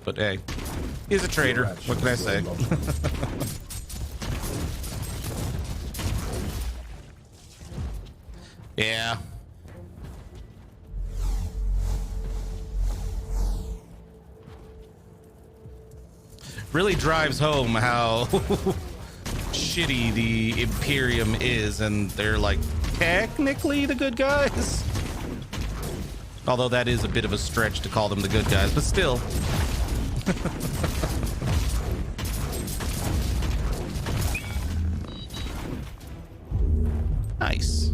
but hey, he's a traitor. What can I say? Yeah. Really drives home how shitty the Imperium is, and they're like technically the good guys. Although that is a bit of a stretch to call them the good guys, but still. Nice.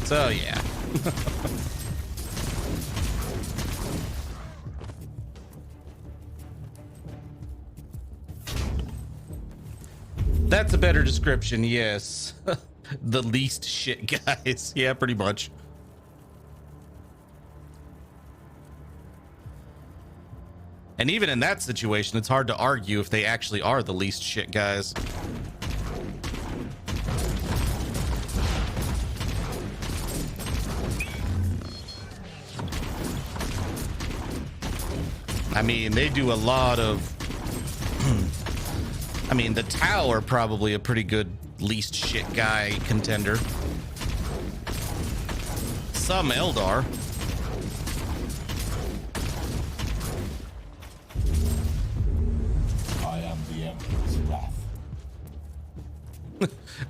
So yeah. That's a better description, yes. The least shit guys. Yeah, pretty much. And even in that situation, it's hard to argue if they actually are the least shit guys. I mean, they do a lot of... I mean, the Tau are probably a pretty good least shit guy contender. Some Eldar. I am the Emperor's wrath.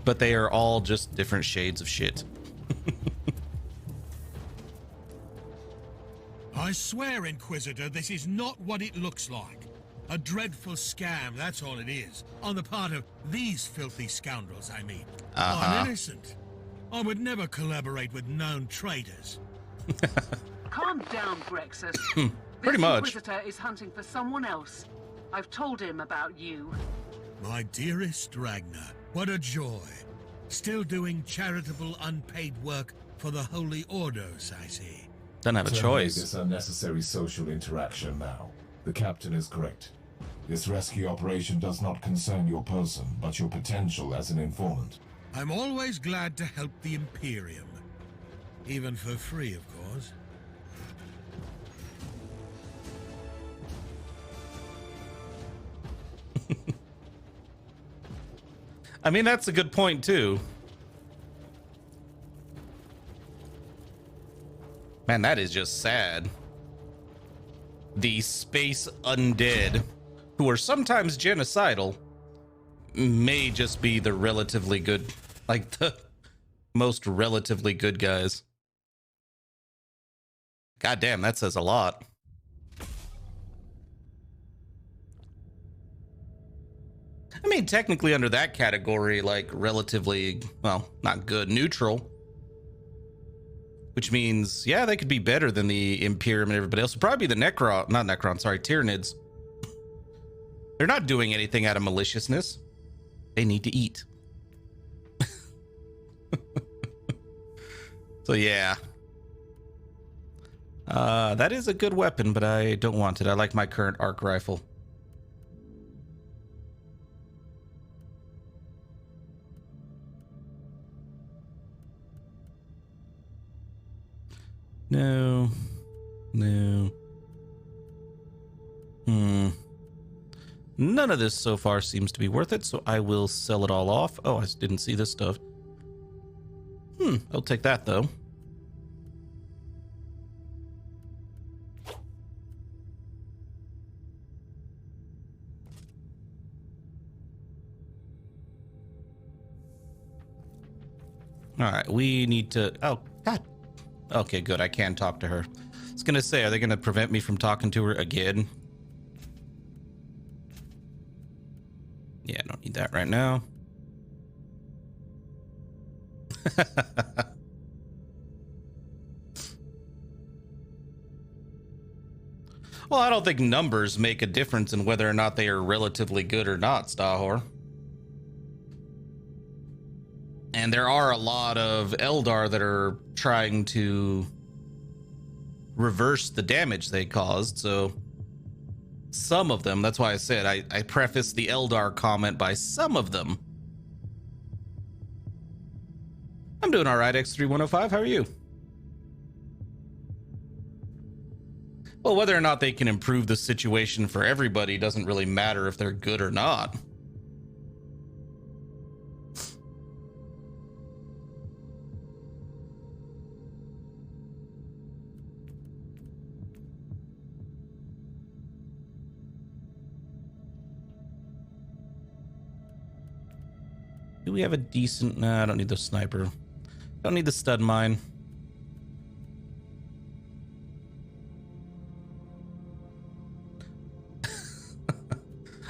But they are all just different shades of shit. I swear, Inquisitor, this is not what it looks like. A dreadful scam, that's all it is. On the part of these filthy scoundrels, I mean. I'm innocent. I would never collaborate with known traitors. Calm down, Grexus. Pretty this much. Inquisitor is hunting for someone else. I've told him about you. My dearest Ragnar, what a joy. Still doing charitable unpaid work for the Holy Orders, I see. Doesn't have a choice. This unnecessary social interaction now. The captain is correct. This rescue operation does not concern your person, but your potential as an informant. I'm always glad to help the Imperium. Even for free, of course. I mean, that's a good point, too. Man, that is just sad. The space undead, who are sometimes genocidal, may just be the relatively good, like the most relatively good guys. God damn, that says a lot. I mean, technically under that category, like relatively, well, not good, neutral. Which means, yeah, they could be better than the Imperium and everybody else. It'd probably be the Tyranids. They're not doing anything out of maliciousness. They need to eat. So yeah. That is a good weapon, but I don't want it. I like my current arc rifle. No. None of this so far seems to be worth it, so I will sell it all off. Oh, I didn't see this stuff. I'll take that, though. All right, we need to... Oh, God. Okay, good. I can talk to her. I was gonna say, are they gonna prevent me from talking to her again? Yeah, I don't need that right now. Well, I don't think numbers make a difference in whether or not they are relatively good or not, Stahor. And there are a lot of Eldar that are trying to reverse the damage they caused, so some of them, that's why I said I prefaced the Eldar comment by some of them I'm doing all right, X3105. How are you? Well, whether or not they can improve the situation for everybody doesn't really matter if they're good or not. Do we have a decent... Nah, I don't need the sniper. Don't need the stud mine.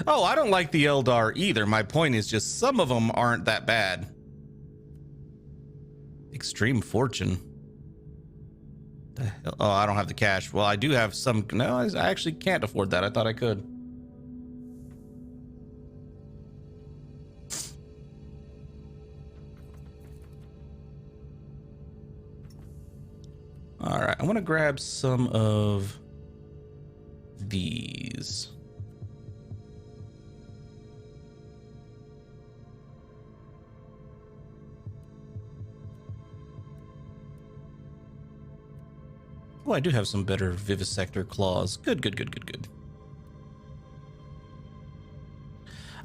Oh, I don't like the Aeldari either. My point is just some of them aren't that bad. Extreme fortune. The hell? Oh, I don't have the cash. Well, I do have some... No, I actually can't afford that. I thought I could. All right, I want to grab some of these. Oh, I do have some better Vivisector claws. Good, good, good, good, good.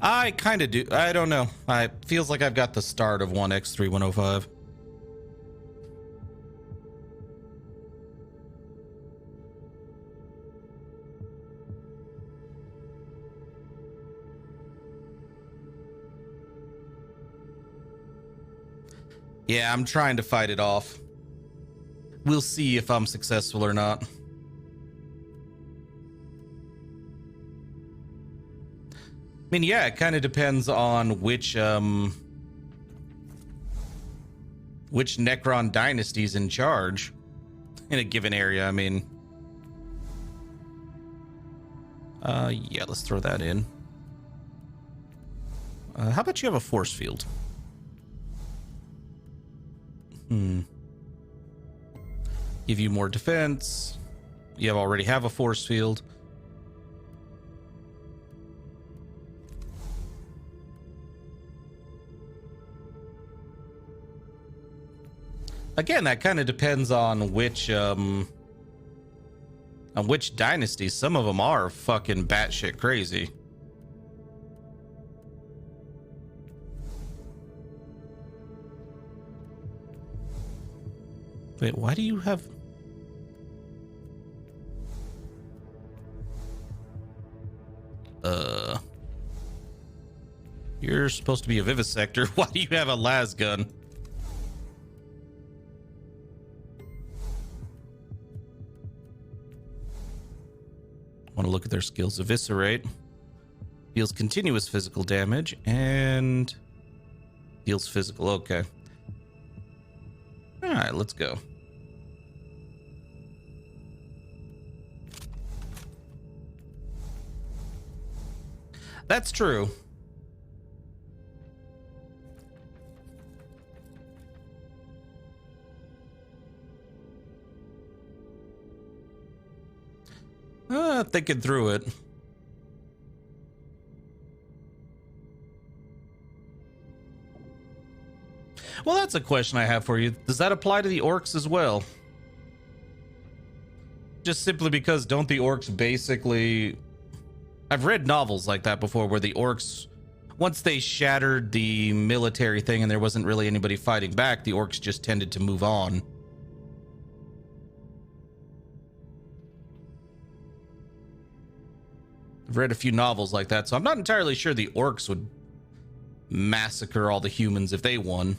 I kind of do. I don't know. It feels like I've got the start of 1X3105. Yeah, I'm trying to fight it off. We'll see if I'm successful or not. I mean, yeah, it kind of depends on which Necron dynasty's in charge in a given area. I mean, yeah, let's throw that in. How about you have a force field? Give you more defense. You already have a force field. Again, that kind of depends on which dynasty. Some of them are fucking batshit crazy. Wait, why do you have... You're supposed to be a Vivisector. Why do you have a las gun? Want to look at their skills. Eviscerate. Deals continuous physical damage and deals physical. Okay. All right, let's go. That's true. Thinking through it. Well, that's a question I have for you. Does that apply to the orcs as well? Just simply because don't the orcs basically... I've read novels like that before where the orcs, once they shattered the military thing and there wasn't really anybody fighting back, the orcs just tended to move on. I've read a few novels like that, so I'm not entirely sure the orcs would massacre all the humans if they won.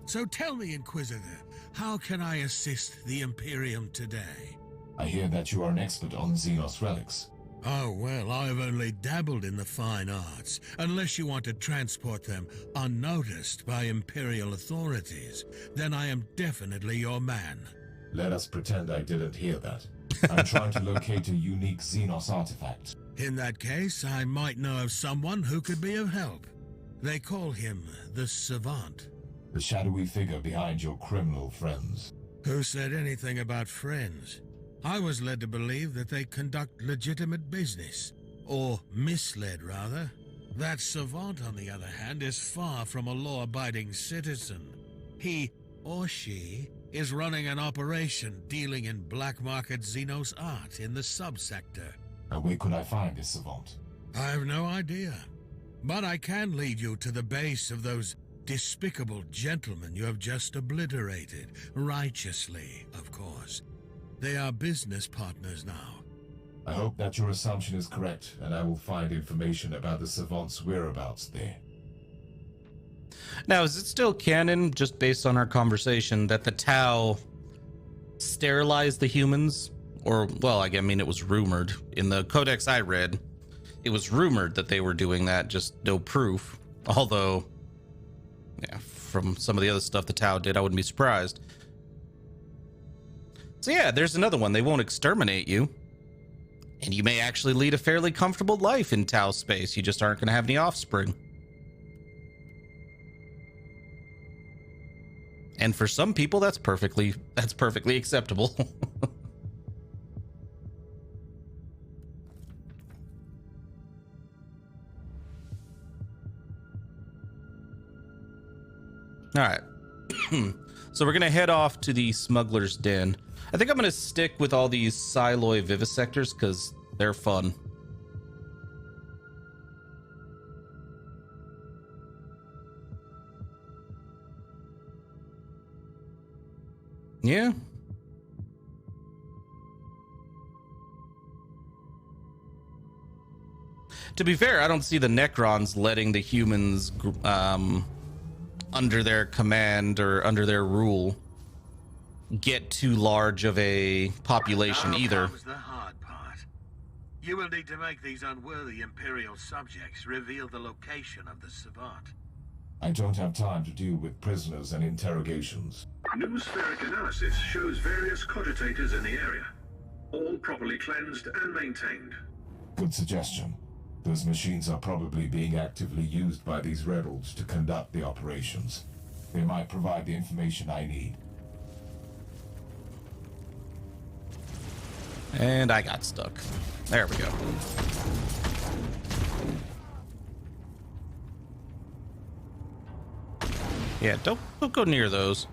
So tell me, Inquisitor, how can I assist the Imperium today? I hear that you are an expert on Xenos relics. Oh, well, I've only dabbled in the fine arts, unless you want to transport them unnoticed by Imperial authorities. Then I am definitely your man. Let us pretend I didn't hear that. I'm trying to locate a unique Xenos artifact. In that case, I might know of someone who could be of help. They call him the Savant. The shadowy figure behind your criminal friends. Who said anything about friends? I was led to believe that they conduct legitimate business. Or misled, rather. That savant, on the other hand, is far from a law-abiding citizen. He, or she, is running an operation dealing in black market Xenos art in the subsector. And where could I find this savant? I have no idea. But I can lead you to the base of those despicable gentlemen you have just obliterated. Righteously, of course. They are business partners now. I hope that your assumption is correct, and I will find information about the savant's whereabouts there. Now, is it still canon, just based on our conversation, that the Tau sterilized the humans? Or, well, I mean, it was rumored. In the codex I read, it was rumored that they were doing that, just no proof. Although, yeah, from some of the other stuff the Tau did, I wouldn't be surprised. So yeah, there's another one. They won't exterminate you. And you may actually lead a fairly comfortable life in Tau space. You just aren't going to have any offspring. And for some people, that's perfectly acceptable. All right. So we're going to head off to the smuggler's den. I think I'm going to stick with all these Siloy Vivisectors because they're fun. Yeah. To be fair, I don't see the Necrons letting the humans under their command or under their rule get too large of a population either. Comes the hard part. You will need to make these unworthy Imperial subjects reveal the location of the savant. I don't have time to deal with prisoners and interrogations. Noospheric analysis shows various cogitators in the area, all properly cleansed and maintained. Good suggestion. Those machines are probably being actively used by these rebels to conduct the operations. They might provide the information I need. And I got stuck. There we go. Yeah, don't go near those.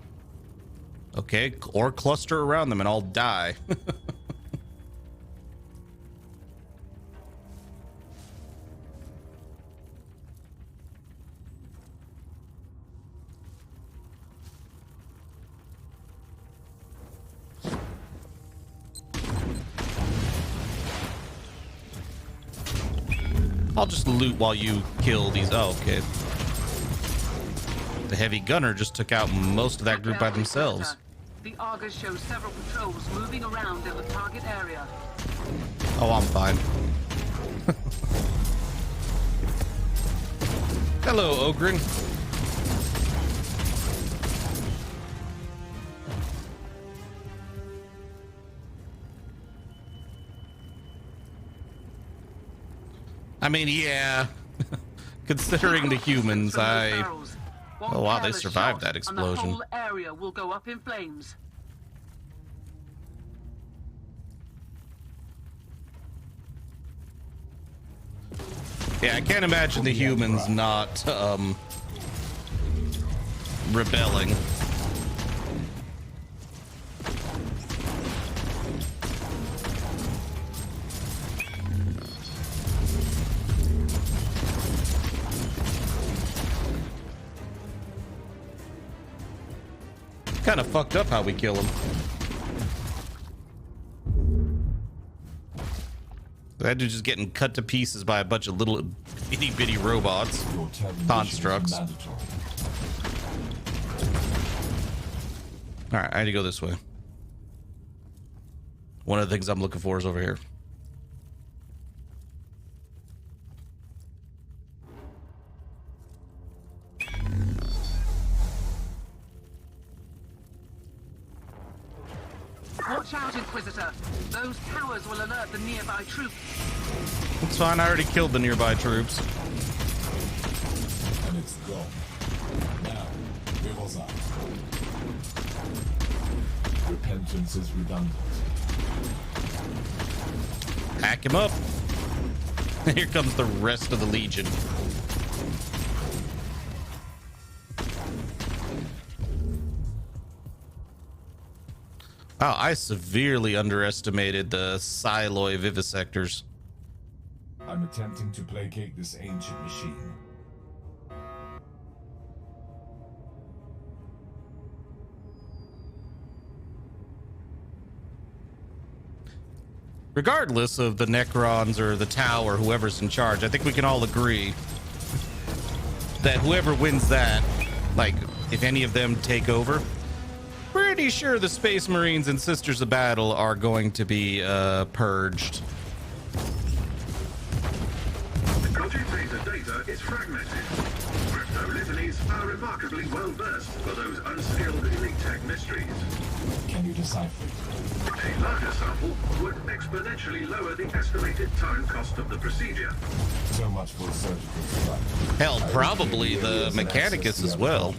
Okay, or cluster around them and I'll die. I'll just loot while you kill these. Oh, okay. The heavy gunner just took out most of that group by themselves. The Argus shows several patrols moving around in the target area. Oh, I'm fine. Hello, Ogren. I mean, yeah. Considering the humans, Oh wow, they survived that explosion. And the whole area will go up in flames. Yeah, I can't imagine the humans not rebelling. Kind of fucked up how we kill him. That dude just getting cut to pieces by a bunch of little itty bitty robots, constructs. All right, I need to go this way. One of the things I'm looking for is over here. Watch out, Inquisitor. Those towers will alert the nearby troops. It's fine, I already killed the nearby troops. And it's gone. Now, Vivisector. Repentance is redundant. Hack him up. Here comes the rest of the Legion. Wow, I severely underestimated the Siloy Vivisectors. I'm attempting to placate this ancient machine. Regardless of the Necrons or the Tau or whoever's in charge, I think we can all agree that whoever wins that, like, if any of them take over, pretty sure the Space Marines and Sisters of Battle are going to be purged. The cogitator data is fragmented. Crypto-litanies are remarkably well versed for those unskilled elite tech mysteries. Can you decipher it? A larger sample would exponentially lower the estimated time cost of the procedure. So much for surgical strike. Hell, probably the Mechanicus as well.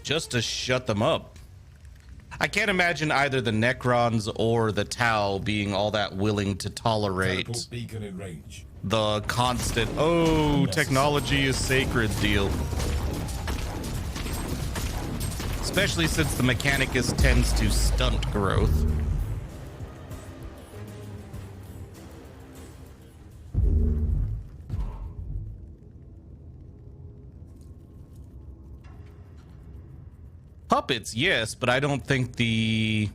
Just to shut them up. I can't imagine either the Necrons or the Tau being all that willing to tolerate beacon in range. the constant, oh, technology is sacred deal. Especially since the Mechanicus tends to stunt growth. Puppets, yes, but I don't think the,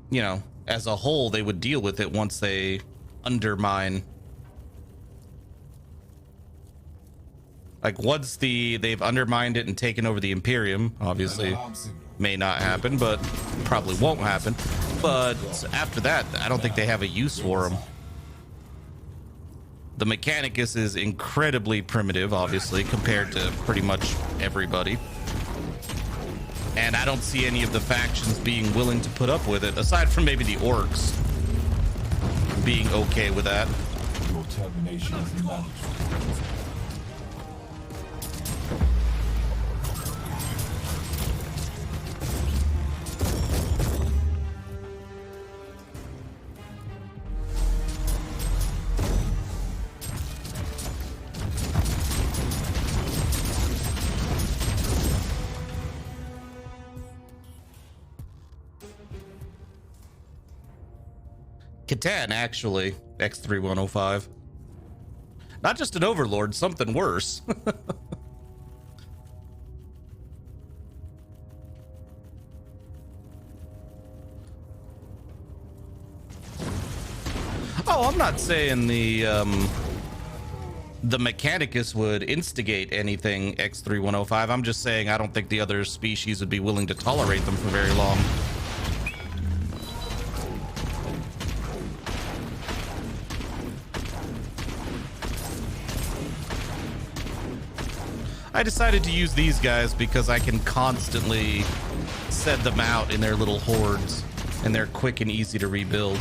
you know, as a whole, they would deal with it once they undermine. Like, once they've undermined it and taken over the Imperium, obviously may not happen, but probably won't happen. But after that, I don't think they have a use for them. The Mechanicus is incredibly primitive, obviously, compared to pretty much everybody. And I don't see any of the factions being willing to put up with it, aside from maybe the Orcs being okay with that. Your termination is mandatory. Catan, actually, X3105. Not just an overlord, something worse. Oh, I'm not saying the Mechanicus would instigate anything X3105. I'm just saying I don't think the other species would be willing to tolerate them for very long. I decided to use these guys because I can constantly set them out in their little hordes, and they're quick and easy to rebuild.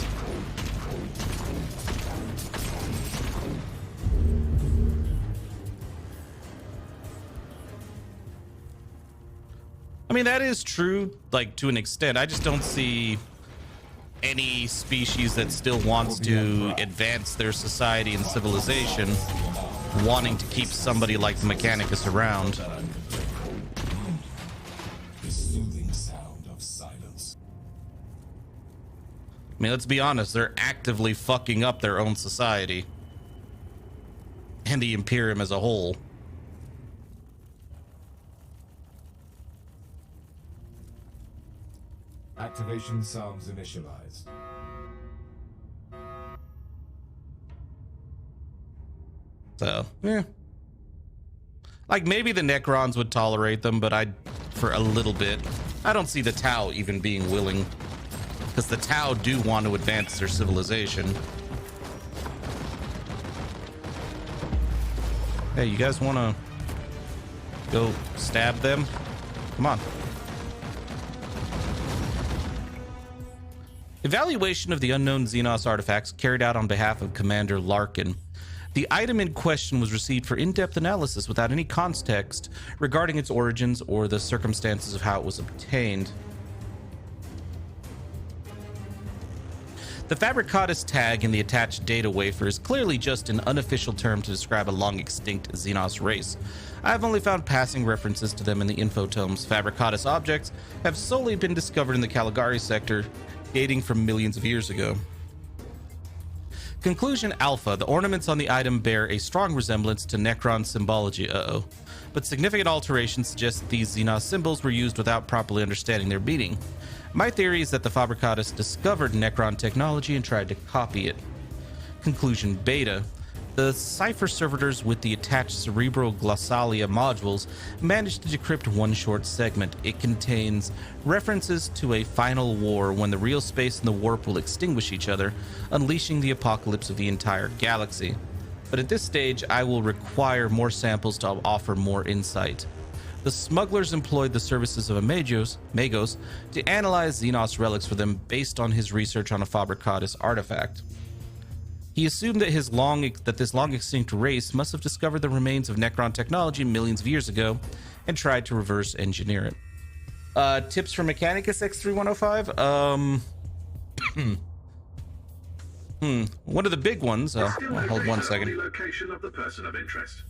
I mean, that is true, like, to an extent. I just don't see any species that still wants to advance their society and civilization wanting to keep somebody like the Mechanicus around. The soothing sound of silence. I mean, let's be honest, they're actively fucking up their own society and the Imperium as a whole. Activation sounds initialized. So, yeah. Like, maybe the Necrons would tolerate them, but for a little bit. I don't see the Tau even being willing. Because the Tau do want to advance their civilization. Hey, you guys want to go stab them? Come on. Evaluation of the unknown Xenos artifacts carried out on behalf of Commander Larkin. The item in question was received for in-depth analysis without any context regarding its origins or the circumstances of how it was obtained. The Fabricatus tag in the attached data wafer is clearly just an unofficial term to describe a long-extinct Xenos race. I have only found passing references to them in the infotomes. Fabricatus objects have solely been discovered in the Caligari Sector, dating from millions of years ago. Conclusion Alpha. The ornaments on the item bear a strong resemblance to Necron symbology, but significant alterations suggest that these Xenos symbols were used without properly understanding their meaning. My theory is that the Fabricatus discovered Necron technology and tried to copy it. Conclusion Beta. The cipher servitors with the attached cerebroglossalia modules managed to decrypt one short segment. It contains references to a final war when the real space and the warp will extinguish each other, unleashing the apocalypse of the entire galaxy. But at this stage, I will require more samples to offer more insight. The smugglers employed the services of a Magos to analyze Xenos relics for them based on his research on a Fabricatus artifact. He assumed that this long-extinct race must have discovered the remains of Necron technology millions of years ago and tried to reverse engineer it. Tips for Mechanicus X3105? One of the big ones. Hold 1 second. The location of the person of interest.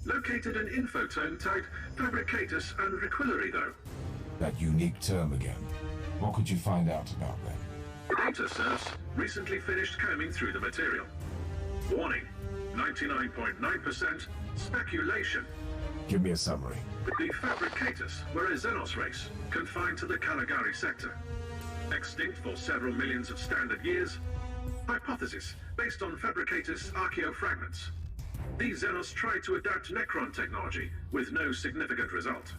Located an infotome tagged Fabricatus and Requillery, though. That unique term again. What could you find out about them? Data serves recently finished combing through the material. Warning, 99.9% speculation. Give me a summary. The Fabricatus were a Xenos race, confined to the Caligari Sector. Extinct for several millions of standard years. Hypothesis, based on Fabricatus archaeofragments. These Xenos tried to adapt Necron technology, with no significant result.